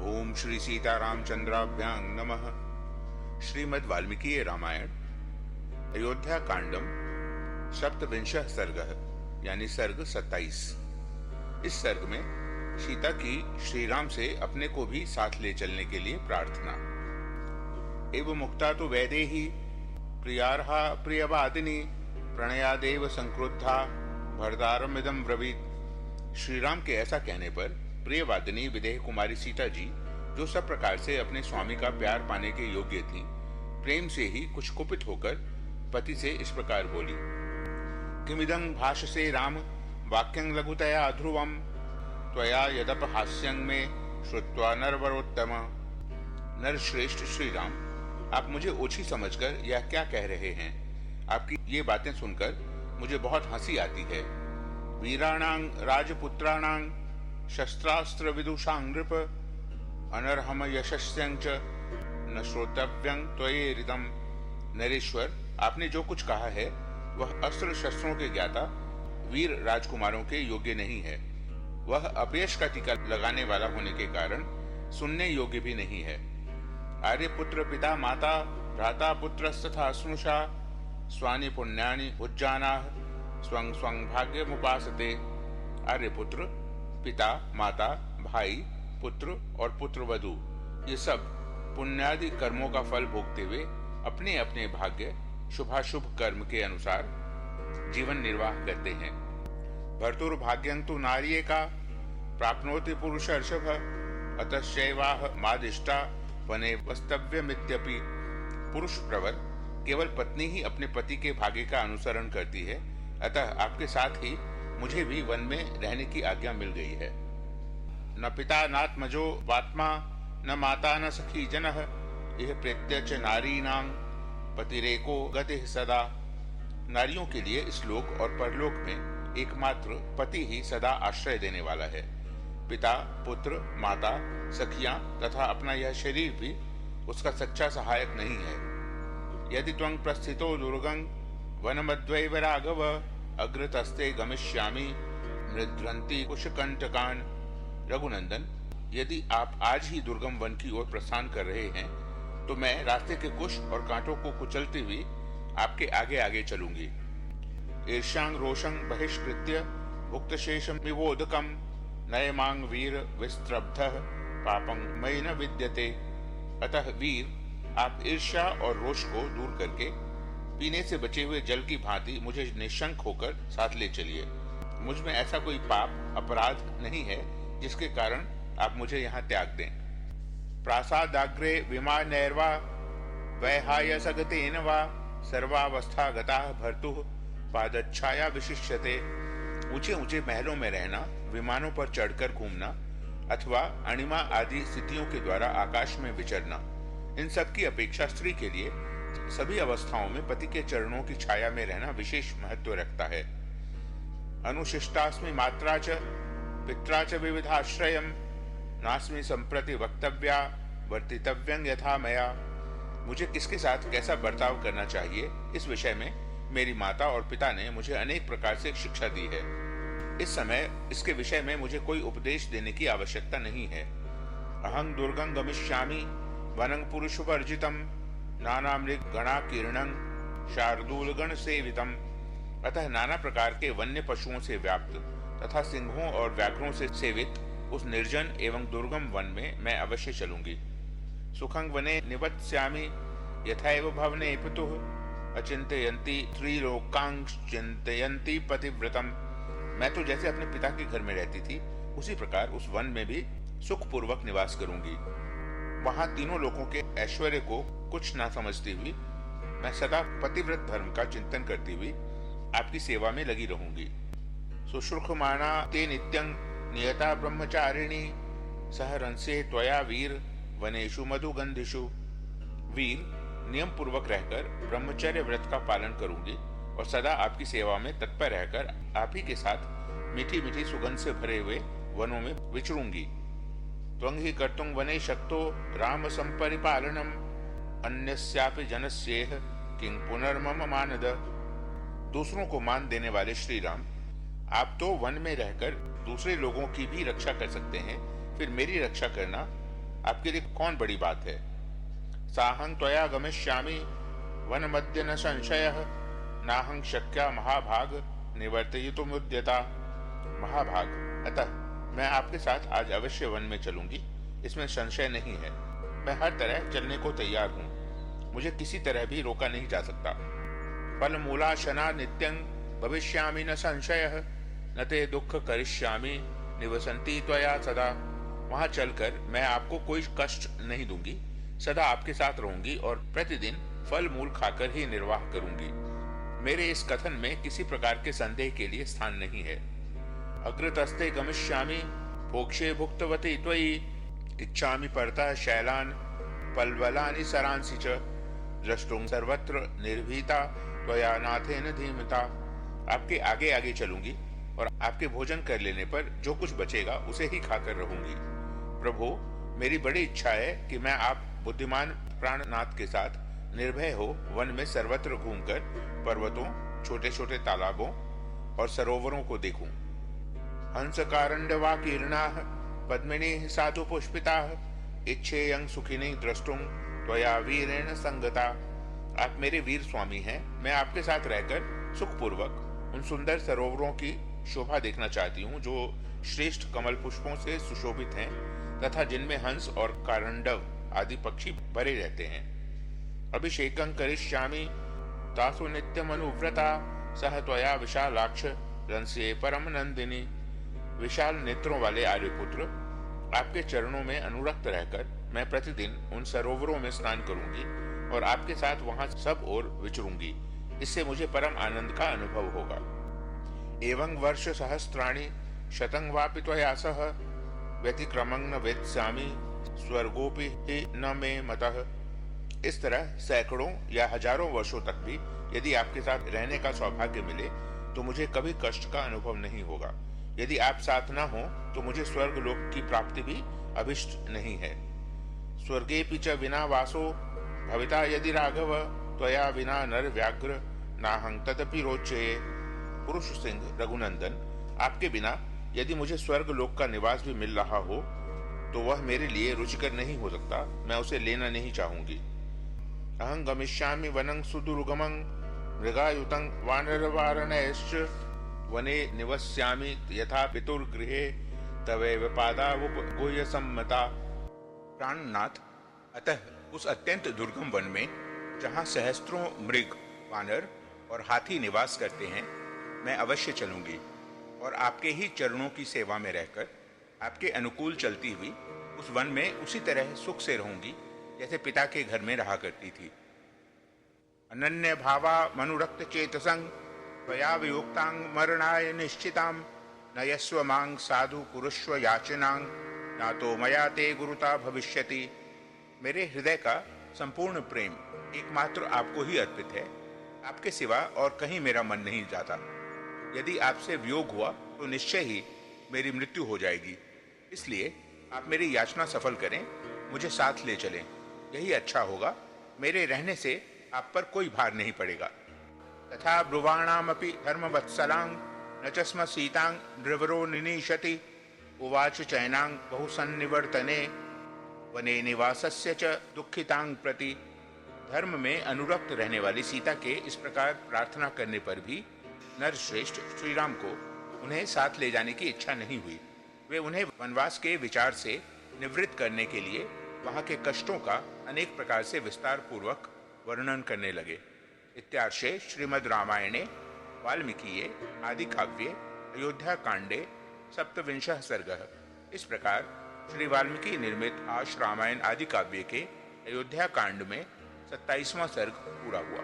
ओम श्री सीतारामचंद्राभ्यां नमः। श्रीमद् वाल्मीकि रामायण अयोध्या कांडम सप्तविंशः सर्गः यानी सर्ग 27। इस सर्ग में सीता की श्रीराम से अपने को भी साथ ले चलने के लिए प्रार्थना। एवं मुक्ता तो वैदेही प्रियार्हा प्रियवादिनी प्रणयादेव संक्रुद्धा भरदारमिदं ब्रवीत। श्रीराम के ऐसा कहने पर प्रियवादिनी विदेह कुमारी सीता जी, जो सब प्रकार से अपने स्वामी का प्यार पाने के योग्य थीं, प्रेम से ही कुछ कुपित होकर पति से इस प्रकार बोली। किमिदं भाषसे राम वाक्यं लघुतया ध्रुवं त्वया यदपहास्यं मे श्रुत्वा नरवरोत्तम। नरश्रेष्ठ श्री राम, आप मुझे ओछी समझकर यह क्या कह रहे हैं? आपकी ये बातें सुनकर मुझे बहुत हंसी आती है। वीराणां राजपुत्राणां शस्त्रास्त्र विदुषां नृप अनर्हम यशस्यं च न श्रोतव्यं त्वयेरिदं। नरेश्वर, आपने जो कुछ कहा है वह अस्त्र शस्त्रों के ज्ञाता वीर राजकुमारों के योग्य नहीं है। वह अपयश का टीका लगाने वाला होने के कारण सुनने योग्य भी नहीं है। आर्यपुत्र पिता माता भ्राता पुत्रस्तथा स्नुषा स्वानि पुण्यानि भुज्जानाः स्वं स्वं भाग्यमुपासते। आर्यपुत्र, पिता, माता, भाई, पुत्र और पुत्रवधू, ये सब पुण्यादि कर्मों का फल भोगते हुए अपने अपने भाग्य शुभाशुभ कर्म के अनुसार जीवन निर्वाह करते हैं। भर्तुर्भाग्यं तु नार्येका प्राप्नोति पुरुषर्षभ अतश्चैवाह मादिष्टा वने वस्तव्यमित्यपि। पुरुष प्रवर केवल पत्नी ही अपने पति के भाग्य का अनुसरण करती है, अतः आपके साथ ही मुझे भी वन में रहने की आज्ञा मिल गई है। न पिता नात्मजो वात्मा न माता न सखी जनः यह प्रत्यच नारीणां पतिरेको गतिः सदा। नारियों के लिए इस लोक और परलोक में एकमात्र पति ही सदा आश्रय देने वाला है। पिता, पुत्र, माता, सखियां तथा अपना यह शरीर भी उसका सच्चा सहायक नहीं है। यदि त्वं प्रस्थितो दुर्गं वनमद्वैव राघव अग्रतस्ते गमिष्यामि मृद्रन्ति कुशकंटकान। रघुनंदन, यदि आप आज ही दुर्गम वन की ओर प्रस्थान कर रहे हैं तो मैं रास्ते के कुश और कांटों को कुचलती हुई आपके आगे आगे चलूंगी। ईर्ष्यां रोषं बहिष्कृत्य भुक्तशेषं विवोदकं नयमांग वीर विस्त्रब्धः पापं मयि न विद्यते। अतः वीर, आप ईर्ष्या और रोष को दूर करके पीने से बचे हुए जल की भांति मुझे निशंक होकर साथ ले चलिए। मुझ में ऐसा कोई पाप अपराध नहीं है जिसके कारण आप मुझे यहाँ त्याग दें। प्रासादाग्रे विमानैर्वा वैहाय सगतेन वा सर्वावस्था गताः भर्तुः पादच्छाया विशिष्यते। ऊंचे ऊंचे महलों में रहना, विमानों पर चढ़कर घूमना अथवा अणिमा आदि स्थितियों के द्वारा आकाश में विचरना, इन सब की अपेक्षा स्त्री के लिए सभी अवस्थाओं में पति के चरणों की छाया में रहना विशेष महत्व रखता है। अनुशिष्टास्मि मात्रा च पित्रा च विविधाश्रयम् नास्मि संप्रति वक्तव्या वर्तितव्यं यथा मया। मुझे किसके साथ कैसा बर्ताव करना चाहिए, इस विषय में मेरी माता और पिता ने मुझे अनेक प्रकार से शिक्षा दी है। इस समय इसके विषय में मुझे कोई उपदेश देने की आवश्यकता नहीं है। अहं दुर्गं गमिष्यामि वनं पुरुषवर्जितं नाना मृग गणाकीर्णं शार्दूल गण सेवितम। अतः नाना प्रकार के वन्य पशुओं से व्याप्त तथा सिंहों और व्याघ्रों से सेवित उस निर्जन एवं दुर्गम वन में मैं अवश्य चलूंगी। सुखं वने निवत्स्यामि यथैव भवने पितुः अचिंतयन्ति त्रिलोकां चिंतयन्ति पतिव्रतम। मैं तो जैसे अपने पिता के घर में रहती थी उसी प्रकार उस वन में भी सुखपूर्वक निवास करूंगी। वहां तीनों लोगों के ऐश्वर्य को कुछ ना समझती हुई मैं सदा पतिव्रत धर्म का चिंतन करती हुई आपकी सेवा में लगी रहूंगी। सुश्रुखमाना ते नित्यं नियता ब्रह्मचारिणी सहरंसे त्वया वीर वनेषु मधुगंधिषु। वीर, नियम पूर्वक रहकर ब्रह्मचर्य व्रत का पालन करूंगी और सदा आपकी सेवा में तत्पर रहकर आप ही के साथ मीठी मीठी सुगंध से भरे हुए वनों में विचरूंगी। त्वं हि कर्तुं वने शक्तो राम संपरिपालनम् अन्यस्यापि जनस्येह किं पुनर्मम मानद। दूसरों को मान देने वाले श्री राम, आप तो वन में रहकर दूसरे लोगों की भी रक्षा कर सकते हैं, फिर मेरी रक्षा करना आपके लिए कौन बड़ी बात है। साहं त्वया गमिष्यामि वन मध्य न संशयः, नाहं शक्या महाभाग निवर्तयितुमुद्यता। महाभाग, अतः मैं आपके साथ आज अवश्य वन में चलूंगी, इसमें संशय नहीं है। मैं हर तरह चलने को तैयार हूँ, मुझे किसी तरह भी रोका नहीं जा सकता। फल मूलाशना नित्यं भविष्यामि न संशयः, न ते दुख करिष्यामि निवसन्ति त्वया सदा। वहां चलकर मैं आपको कोई कष्ट नहीं दूंगी, सदा आपके साथ रहूंगी और प्रतिदिन फल मूल खाकर ही निर्वाह करूंगी। मेरे इस कथन में किसी प्रकार के संदेह के लिए स्थान नहीं है। अग्रतस्ते गमिष्यामि भोक्षे भुक्तवती त्वयि, इच्छामि परतः शैलान पल्वलानि सरांसि च, द्रष्टुं सर्वत्र निर्भीता त्वया नाथेन धीमता। आपके आगे आगे चलूंगी और आपके भोजन कर लेने पर जो कुछ बचेगा उसे ही खाकर रहूंगी। प्रभु, मेरी बड़ी इच्छा है कि मैं आप बुद्धिमान प्राणनाथ के साथ निर्भय हो वन में सर्वत्र घूमकर पर्वतों, छोटे छोटे तालाबों और सरोवरों को देखूं। हंस कारंडवा कीर्णाः पद्मिनी साधु पुष्पिताः, इच्छेयं सुखिनी द्रष्टुं त्वया वीरेण संगता। आप मेरे वीर स्वामी हैं, मैं आपके साथ रहकर सुखपूर्वक उन सुंदर सरोवरों की शोभा देखना चाहती हूँ जो श्रेष्ठ कमल पुष्पों से सुशोभित हैं तथा जिनमें हंस और कारंडव आदि पक्षी भरे रहते हैं। अभिषेकं करिष्यामि तासु नित्यमनुव्रता, सह त्वया विशालाक्ष रंस्ये परम नंदिनी। विशाल नेत्रों वाले आर्यपुत्र, आपके चरणों में अनुरक्त रहकर मैं प्रतिदिन उन सरोवरों में स्नान करूंगी और आपके साथ वहां सब ओर विचरूंगी। इससे मुझे परम आनंद का अनुभव होगा। एवं वर्ष सहस्राणि शतं वापि त्वया सह, व्यतिक्रमं न वेत्स्यामि स्वर्गोपि हि न मे मतः। इस तरह सैकड़ों या हजारों वर्षों तक भी यदि आपके साथ रहने का सौभाग्य मिले तो मुझे कभी कष्ट का अनुभव नहीं होगा। यदि आप साथ न हो तो मुझे स्वर्ग लोक की प्राप्ति भी अभिष्ट नहीं है। स्वर्गेपि च विना वासो भविता यदि राघव, त्वया विना नर व्याघ्र नाहं तदपि रोचये। पुरुष सिंह रघुनंदन, आपके बिना यदि मुझे स्वर्ग लोक का निवास भी मिल रहा हो तो वह मेरे लिए रुचिकर नहीं हो सकता, मैं उसे लेना नहीं चाहूंगी। अहं गमिष्यामि वनं सुदुर्गमं मृगायुतं वानरवारणैश्च, वने निवस्यामि यथा पितुर्गृहे तवैव पादावुपगुह्य सम्मता। प्राणनाथ, अतः उस अत्यंत दुर्गम वन में जहाँ सहस्त्रों मृग, वानर और हाथी निवास करते हैं, मैं अवश्य चलूंगी और आपके ही चरणों की सेवा में रहकर आपके अनुकूल चलती हुई उस वन में उसी तरह सुख से रहूंगी जैसे पिता के घर में रहा करती थी। अनन्य भावा मनुरक्त चेतसं त्वया वियुक्तां मरणाय निश्चितां, नयस्व मां साधु कुरुष्व याचनां, ना तो मया ते गुरुता भविष्यति। मेरे हृदय का संपूर्ण प्रेम एकमात्र आपको ही अर्पित है, आपके सिवा और कहीं मेरा मन नहीं जाता। यदि आपसे वियोग हुआ तो निश्चय ही मेरी मृत्यु हो जाएगी, इसलिए आप मेरी याचना सफल करें, मुझे साथ ले चलें, यही अच्छा होगा। मेरे रहने से आप पर कोई भार नहीं पड़ेगा। तथा ब्रुवाणामपि धर्मवत्सलां न च स्म सीतां नृवरो निनीशति, उवाच चैनां बहुसन्निवर्तने वने निवासस्य च दुःखितां प्रति। धर्म में अनुरक्त रहने वाली सीता के इस प्रकार प्रार्थना करने पर भी नरश्रेष्ठ श्री राम को उन्हें साथ ले जाने की इच्छा नहीं हुई। वे उन्हें वनवास के विचार से निवृत्त करने के लिए वहां के कष्टों का अनेक प्रकार से विस्तार पूर्वक वर्णन करने लगे। इत्यार्षे श्रीमद् रामायणे वाल्मीकिये आदि काव्ये अयोध्या कांडे सप्तविंशः सर्गः। इस प्रकार श्री वाल्मीकि निर्मित आश रामायण आदि काव्य के अयोध्या कांड में 27वां सर्ग पूरा हुआ।